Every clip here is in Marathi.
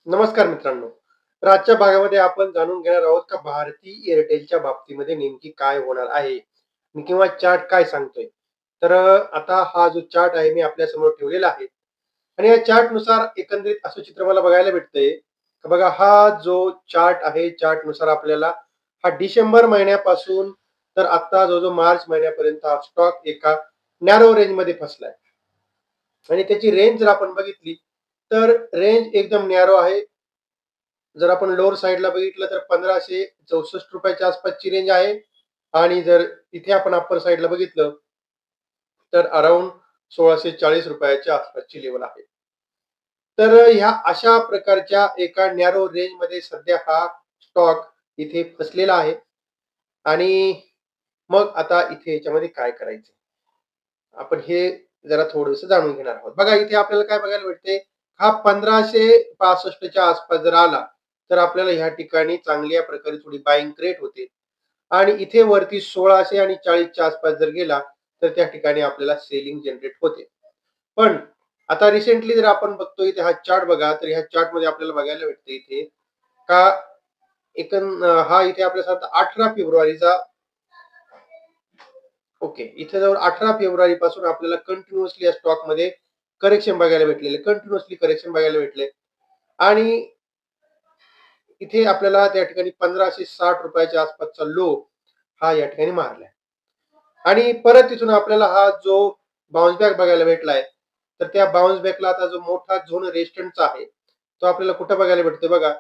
नमस्कार मित्रांनो. तर आजच्या भागामध्ये आपण जाणून घेणार आहोत का भारती एअरटेलच्या बाबतीमध्ये नेमकी काय होणार आहे किंवा चार्ट काय सांगतोय. तर आता हा जो चार्ट आहे मी आपल्यासमोर ठेवलेला आहे आणि या चार्टनुसार एकंदरीत असं चित्र मला बघायला भेटतंय. तर बघा हा जो चार्ट आहे, चार्टनुसार आपल्याला हा डिसेंबर महिन्यापासून तर आता जो मार्च महिन्यापर्यंत हा स्टॉक एका नॅरो रेंजमध्ये फसलाय आणि त्याची रेंज जर आपण बघितली, तर रेंज एकदम नॅरो आहे. जर आपण लोअर साइडला बघितलं तर ₹1564 च्या आसपासची रेंज आहे आणि जर इथे आपण अप्पर साइडला बघितलं तर अराउंड ₹1640 च्या आसपासची लेवल आहे. तर ह्या अशा प्रकारच्या एका नॅरो रेंजमध्ये सध्या हा स्टॉक इथे फसलेला आहे आणि मग आता इथे याच्यामध्ये काय करायचं? आपण हे जरा थोडंसं जाणून घेणार आहोत. बघा इथे आपल्याला काय बघायला भेटते, हा 1565 च्या आसपास जर आला, तर आपल्याला ह्या ठिकाणी चांगल्या प्रकारे थोडी बायिंग क्रिएट होते आणि इथे वरती 1600 आणि 40 च्या आसपास जर गेला, तर त्या ठिकाणी आपल्याला सेलिंग जनरेट होते. पण आता रिसेंटली जर आपण बघतो इथे हा चार्ट बघा, तर ह्या चार्टमध्ये आपल्याला बघायला भेटते इथे का हा इथे आपल्याला 18 फेब्रुवारीचा ओके. इथे जवळ 18 फेब्रुवारी पासून आपल्याला कंटिन्युअसली या स्टॉकमध्ये करेक्शन बघायला भेटलेले. कंटिन्युअसली करेक्शन बघायला भेटले आणि इथे आपल्याला त्या ठिकाणी ₹1560 च्या आसपासचा लो हा या ठिकाणी मारलाय. आणि परत तिथून आपल्याला हा जो बाउन्स बॅक बघायला भेटलाय, तर त्या बाउन्स बॅकला आता जो मोठा झोन रेजिस्टन्सचा आहे, तो आपल्याला कुठे बघायला भेटतोय बघा.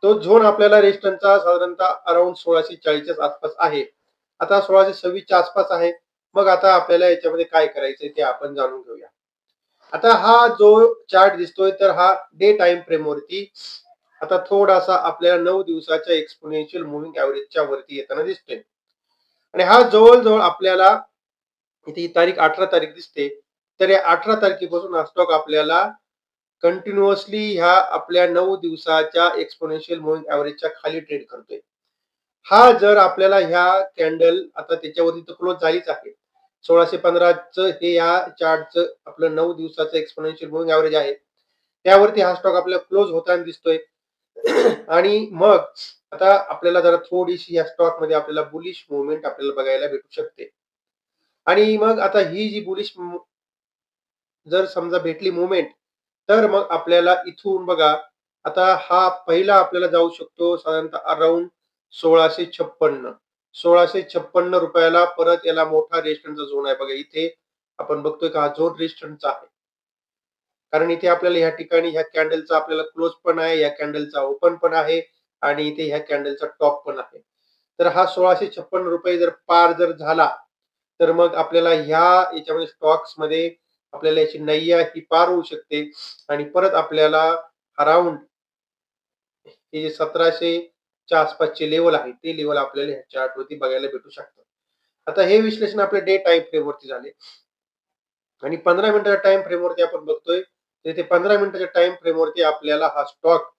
तो झोन आपल्याला रेजिस्टन्सचा साधारणतः अराउंड 1640 च्या आसपास आहे. आता 1626 च्या आसपास आहे. मग आता आपल्याला याच्यामध्ये काय करायचंय ते आपण जाणून घेऊया. आता हा जो चार्ट दिसतोय तर हा डे टाइम फ्रेमवरती आता थोडासा आपल्याला 9 दिवसाच्या एक्सपोनेन्शियल मूव्हिंग एव्हरेजच्या वरती येताना दिसतोय. आणि हा जवळ-जवळ आपल्याला इथे ही तारीख 18 तारीख दिसते. तर या 18 तारखेपासून हा स्टॉक आपल्याला कंटिन्युअसली ह्या आपल्या 9 दिवसाच्या एक्सपोनेन्शियल मूव्हिंग एव्हरेजच्या खाली ट्रेड करतोय. हा जर आपल्याला ह्या कॅन्डल आता त्याच्यावरती तर क्लोज झालीच आहे. 1615चं हे या चार्टचं आपलं 9 दिवसाचं एक्सपोनेन्शियल मूव्हिंग एव्हरेज आहे. त्यावरती हा स्टॉक आपल्याला क्लोज होताना दिसतोय. आणि मग आता आपल्याला जरा थोडीशी या स्टॉकमध्ये आपल्याला बुलिश मूव्हमेंट आपल्याला बघायला भेटू शकते. आणि मग आता ही जी बुलिश जर समजा भेटली मूव्हमेंट, तर मग आपल्याला इथून बघा, आता हा पहिला आपल्याला जाऊ शकतो साधारणतः अराउंड 1656. ₹1656 परत याला मोठा रेजिस्टन्सचा झोन आहे बघा. इथे आपण बघतोय का हा झोन रेजिस्टन्सचा आहे. कारण इथे आपल्याला ह्या ठिकाणी ह्या कॅन्डलचा आपल्याला क्लोज पण आहे, या कॅन्डलचा ओपन पण आहे आणि इथे ह्या कॅन्डलचा टॉप पण आहे. तर हा ₹1656 जर पार जर झाला, तर मग आपल्याला ह्या याच्यामध्ये स्टॉक्समध्ये आपल्याला याची नय्या ही पार होऊ शकते आणि परत आपल्याला अराउंड हे जे 1700 च्या आसपासचे लेव्हल आहे, ते लेव्हल आपल्याला ह्या चार्टवरती बघायला भेटू शकतं. आता हे विश्लेषण आपल्या डे टाईम फ्रेमवरती झाले आणि 15 मिनिटाच्या टाईम फ्रेमवरती आपण बघतोय, तर इथे 15 मिनिटाच्या टाईम फ्रेमवरती आपल्याला हा स्टॉक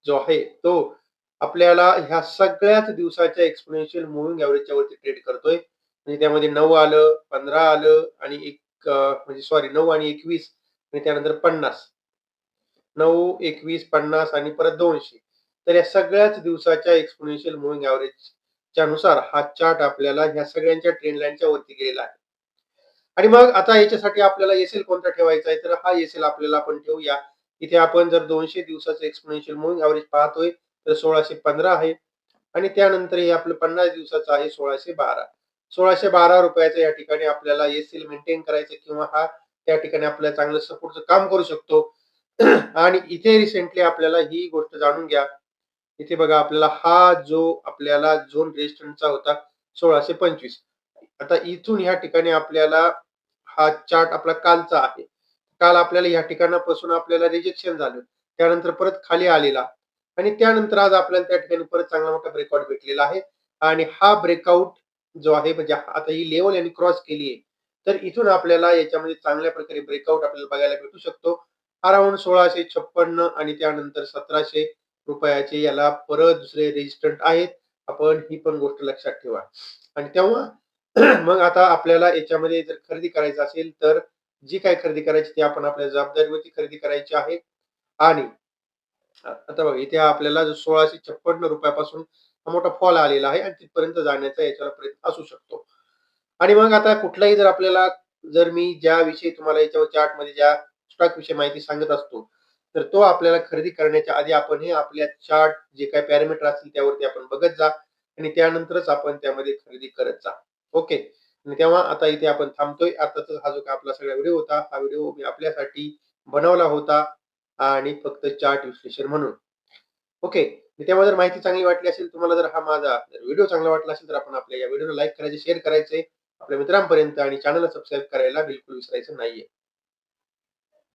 जो आहे, तो आपल्याला ह्या सगळ्याच दिवसाच्या एक्सपोनेन्शियल मूव्हिंग एव्हरेजच्या वरती ट्रेड करतोय. म्हणजे त्यामध्ये 9 आलं, 15 आलं आणि म्हणजे सॉरी 9 आणि 21 आणि त्यानंतर 50. 9, 21, 50 आणि परत 200. तर या सगळ्याच दिवसाच्या एक्सपोनेन्शियल मूव्हिंग एव्हरेजच्या नुसार हा चार्ट आपल्याला ह्या सगळ्यांच्या ट्रेंड लाईनच्या वरती गेलेला आहे. आणि मग आता याच्यासाठी आपल्याला एस-एल कोणता ठेवायचा आहे, तर हा एस-एल आपल्याला आपण ठेवूया. इथे आपण जर 200 दिवसाचं एक्सपोनेन्शियल मूव्हिंग एव्हरेज पाहतोय, तर 1615 आहे आणि त्यानंतर हे आपलं 50 दिवसाचं आहे 1612. ₹1612 या ठिकाणी आपल्याला एस-एल मेंटेन करायचं किंवा हा त्या ठिकाणी आपल्याला चांगलं सपोर्टचं काम करू शकतो. आणि इथे रिसेंटली आपल्याला ही गोष्ट जाणून घ्या. इथे बघा आपल्याला हा जो आपल्याला झोन रेजिस्टन्सचा होता 1625. आता इथून ह्या ठिकाणी आपल्याला हा चार्ट आपला कालचा आहे. काल आपल्याला ह्या ठिकाणापासून आपल्याला रिजेक्शन झालं. त्यानंतर परत खाली आलेला आणि त्यानंतर आज आपल्याला त्या ठिकाणी परत चांगला मोठा ब्रेकआउट भेटलेला आहे आणि हा ब्रेकआउट जो आहे म्हणजे आता ही लेव्हल यांनी क्रॉस केली आहे. तर इथून आपल्याला याच्यामध्ये चांगल्या प्रकारे ब्रेकआउट आपल्याला बघायला भेटू शकतो. अराउंड 1656 आणि त्यानंतर ₹1700 याला परत दुसरे रेजिस्टंट आहेत. आपण ही पण गोष्ट लक्षात ठेवा. आणि तेव्हा मग आता आपल्याला याच्यामध्ये जर खरेदी करायचं असेल, तर जी काही खरेदी करायची ती आपण आपल्या जबाबदारीवरती खरेदी करायची आहे. आणि आता बघा इथे आपल्याला जो ₹1656 हा मोठा फॉल आलेला आहे आणि तिथपर्यंत जाण्याचा याच्याला प्रयत्न असू शकतो. आणि मग आता कुठलाही जर आपल्याला जर मी ज्याविषयी तुम्हाला याच्यावर चार्टमध्ये ज्या स्टॉक विषयी माहिती सांगत असतो, तर तो आपल्याला खरेदी करण्याच्या आधी आपण हे आपल्या चार्ट जे काही पॅरामीटर असतील त्यावरती आपण बघत जा आणि त्यानंतरच आपण त्यामध्ये खरेदी करत जा. ओके. आणि तेव्हा आता इथे आपण थांबतोय. आताचा हा जो काही आपला सगळा व्हिडिओ होता, हा व्हिडिओ मी आपल्यासाठी बनवला होता आणि फक्त चार्ट विश्लेषण म्हणून. ओके. त्यामुळे जर माहिती चांगली वाटली असेल, तुम्हाला जर हा माझा व्हिडिओ चांगला वाटला असेल, तर आपण आपल्या या व्हिडिओला लाईक करायचे, शेअर करायचे आपल्या मित्रांपर्यंत आणि चॅनलला सबस्क्राईब करायला बिलकुल विसरायचं नाहीये.